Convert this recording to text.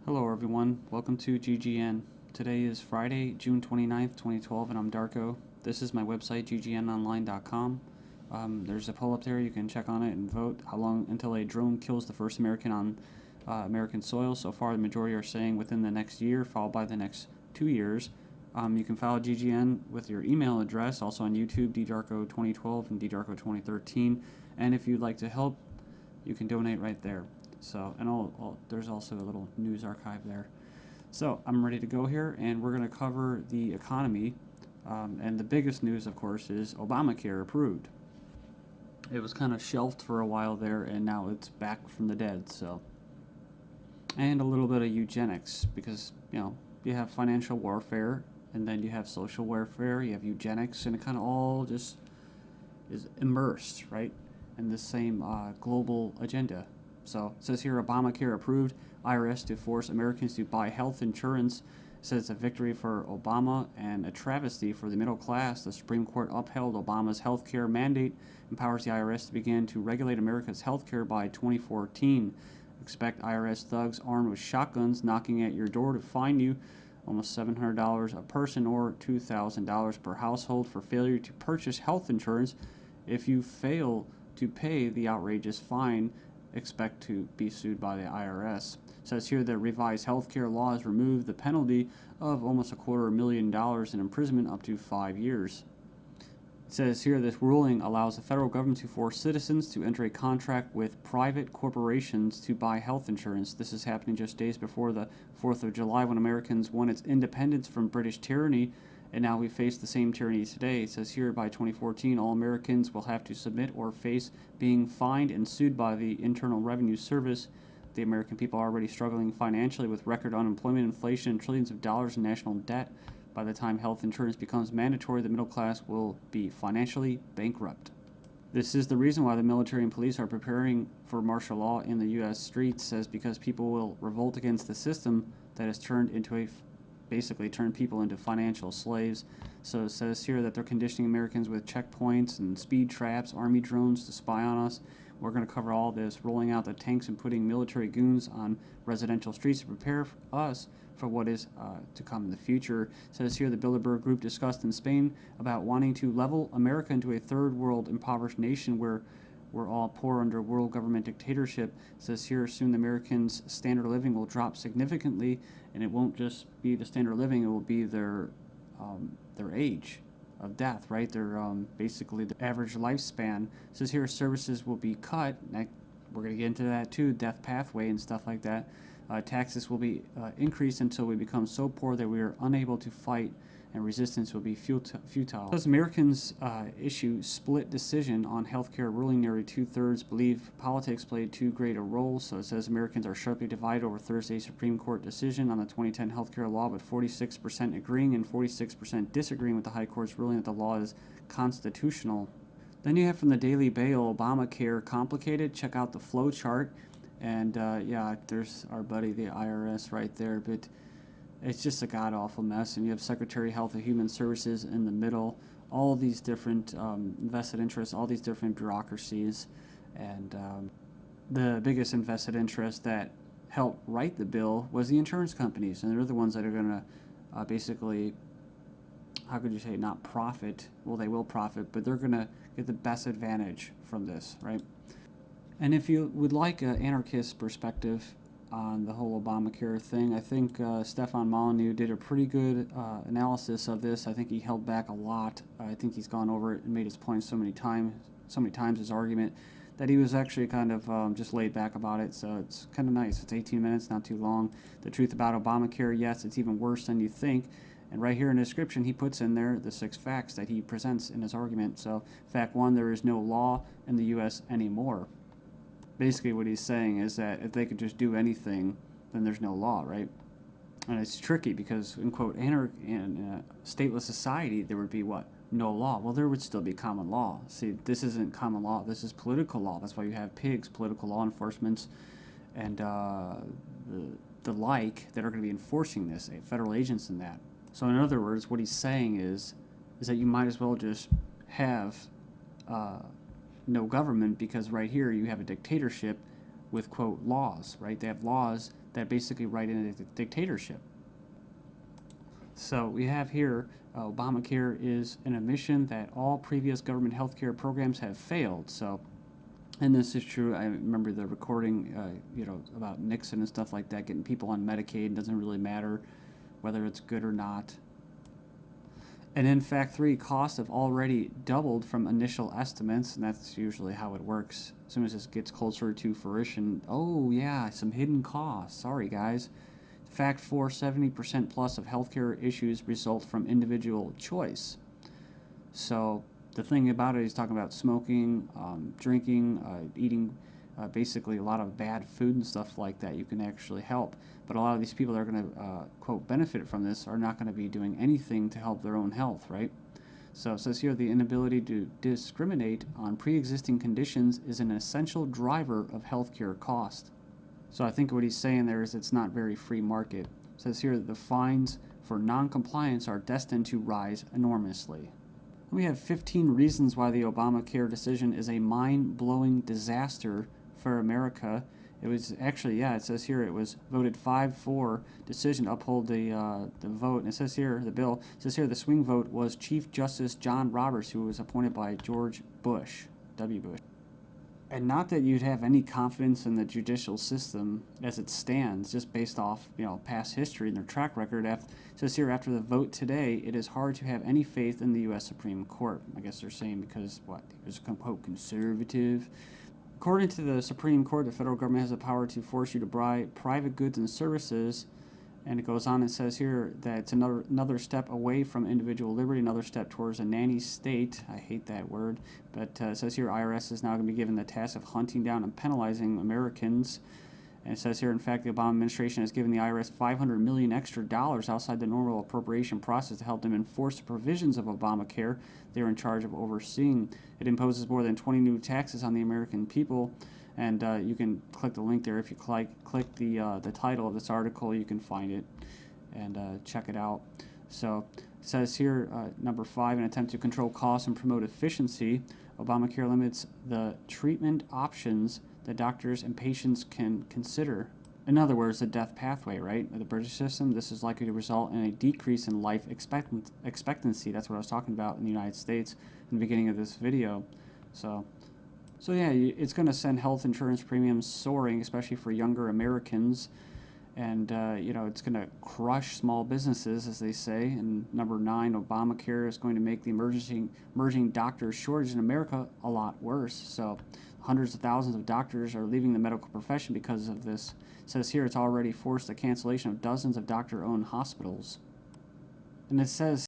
Hello everyone, welcome to GGN. Today is Friday, June 29th, 2012, and I'm Darko. This is my website, ggnonline.com. There's a poll up there, you can check on it and vote how long until a drone kills the first American on American soil. So far, the majority are saying within the next year, followed by the next 2 years. You can follow GGN with your email address, also on YouTube, ddarko2012 and ddarko2013. And if you'd like to help, you can donate right there. So, and there's also a little news archive there. So, I'm ready to go here, and we're going to cover the economy. And the biggest news, of course, is Obamacare approved. It was kind of shelved for a while there, and now it's back from the dead. So, and a little bit of eugenics, because you have financial warfare, and then you have social warfare, you have eugenics, and it kind of all just is immersed, right, in the same global agenda. So it says here, Obamacare approved, IRS to force Americans to buy health insurance. It says it's a victory for Obama and a travesty for the middle class. The Supreme Court upheld Obama's health care mandate, empowers the IRS to begin to regulate America's health care by 2014. Expect IRS thugs armed with shotguns knocking at your door to fine you almost $700 a person or $2,000 per household for failure to purchase health insurance. If you fail to pay the outrageous fine, expect to be sued by the IRS. It says here that revised healthcare laws remove the penalty of almost $250,000 in imprisonment up to 5 years. It says here this ruling allows the federal government to force citizens to enter a contract with private corporations to buy health insurance. This is happening just days before the 4th of July, when Americans won its independence from British tyranny, and now we face the same tyranny today. It says here by 2014, all Americans will have to submit or face being fined and sued by the Internal Revenue Service. The American people are already struggling financially with record unemployment, inflation, and trillions of dollars in national debt. By the time health insurance becomes mandatory, the middle class will be financially bankrupt. This is the reason why the military and police are preparing for martial law in the U.S. streets, says because people will revolt against the system that has basically turned people into financial slaves. So it says here that they're conditioning Americans with checkpoints and speed traps, army drones to spy on us. We're going to cover all this, rolling out the tanks and putting military goons on residential streets to prepare us for what is to come in the future. It says here the Bilderberg Group discussed in Spain about wanting to level America into a third world impoverished nation where we're all poor under world government dictatorship. It says here soon the Americans' standard of living will drop significantly, and it won't just be the standard of living, it will be their age of death, right? Their basically the average lifespan. It says here services will be cut. We're going to get into that too, death pathway and stuff like that. Taxes will be increased until we become so poor that we are unable to fight, and resistance will be futile. As Americans issue split decision on healthcare ruling, nearly 2/3 believe politics played too great a role. So it says Americans are sharply divided over Thursday's Supreme Court decision on the 2010 healthcare law, with 46% agreeing and 46% disagreeing with the High Court's ruling that the law is constitutional. Then you have from the Daily Bail, Obamacare complicated. Check out the flow chart. And yeah, there's our buddy, the IRS, right there. But it's just a god-awful mess. And you have Secretary of Health and Human Services in the middle. All these different vested interests, all these different bureaucracies. And the biggest invested interest that helped write the bill was the insurance companies. And they're the ones that are going to basically, how could you say, not profit. Well, they will profit, but they're going to get the best advantage from this, right? And if you would like an anarchist perspective on the whole Obamacare thing, I think Stefan Molyneux did a pretty good analysis of this. I think he held back a lot. I think he's gone over it and made his point so many times, his argument, that he was actually kind of just laid back about it. So it's kind of nice. It's 18 minutes, not too long. The truth about Obamacare, yes, it's even worse than you think. And right here in the description, he puts in there the 6 facts that he presents in his argument. So fact 1, there is no law in the U.S. anymore. Basically what he's saying is that if they could just do anything, then there's no law, right? And it's tricky because, in quote, in a stateless society, there would be what? No law. Well, there would still be common law. See, this isn't common law. This is political law. That's why you have pigs, political law enforcement, and the like that are going to be enforcing this, federal agents and that. So in other words, what he's saying is that you might as well just have no government, because right here you have a dictatorship with, quote, laws, right? They have laws that basically write in a dictatorship. So we have here Obamacare is an admission that all previous government health care programs have failed. So, and this is true. I remember the recording, about Nixon and stuff like that, getting people on Medicaid. It doesn't really matter whether it's good or not. And in fact, costs have already doubled from initial estimates, and that's usually how it works. As soon as this gets closer to fruition, oh yeah, some hidden costs. Sorry, guys. Fact 4, 70% plus of healthcare issues result from individual choice. So the thing about it, he's talking about smoking, drinking, eating basically a lot of bad food and stuff like that. You can actually help. But a lot of these people that are going to, quote, benefit from this are not going to be doing anything to help their own health, right? So it says here the inability to discriminate on pre-existing conditions is an essential driver of healthcare cost. So I think what he's saying there is it's not very free market. It says here that the fines for non-compliance are destined to rise enormously. We have 15 reasons why the Obamacare decision is a mind-blowing disaster for America. It was actually, it says here it was voted 5-4 decision to uphold the vote. And it says here, the bill, it says here the swing vote was Chief Justice John Roberts, who was appointed by George Bush, W. Bush. And not that you'd have any confidence in the judicial system as it stands, just based off past history and their track record. It says here, after the vote today, it is hard to have any faith in the U.S. Supreme Court. I guess they're saying because he was quote conservative. According to the Supreme Court, the federal government has the power to force you to buy private goods and services. And it goes on and says here that it's another step away from individual liberty, another step towards a nanny state. I hate that word. But it says here IRS is now going to be given the task of hunting down and penalizing Americans. And it says here, in fact, the Obama administration has given the IRS $500 million extra dollars outside the normal appropriation process to help them enforce the provisions of Obamacare they're in charge of overseeing. It imposes more than 20 new taxes on the American people. And you can click the link there. If you click the title of this article, you can find it and check it out. So it says here, number 5, an attempt to control costs and promote efficiency. Obamacare limits the treatment options that doctors and patients can consider. In other words, the death pathway, right? The British system, this is likely to result in a decrease in life expectancy. That's what I was talking about in the United States in the beginning of this video. So yeah, it's going to send health insurance premiums soaring, especially for younger Americans. And, it's going to crush small businesses, as they say. And number 9, Obamacare is going to make the emerging doctor shortage in America a lot worse. So hundreds of thousands of doctors are leaving the medical profession because of this. It says here it's already forced the cancellation of dozens of doctor-owned hospitals. And it says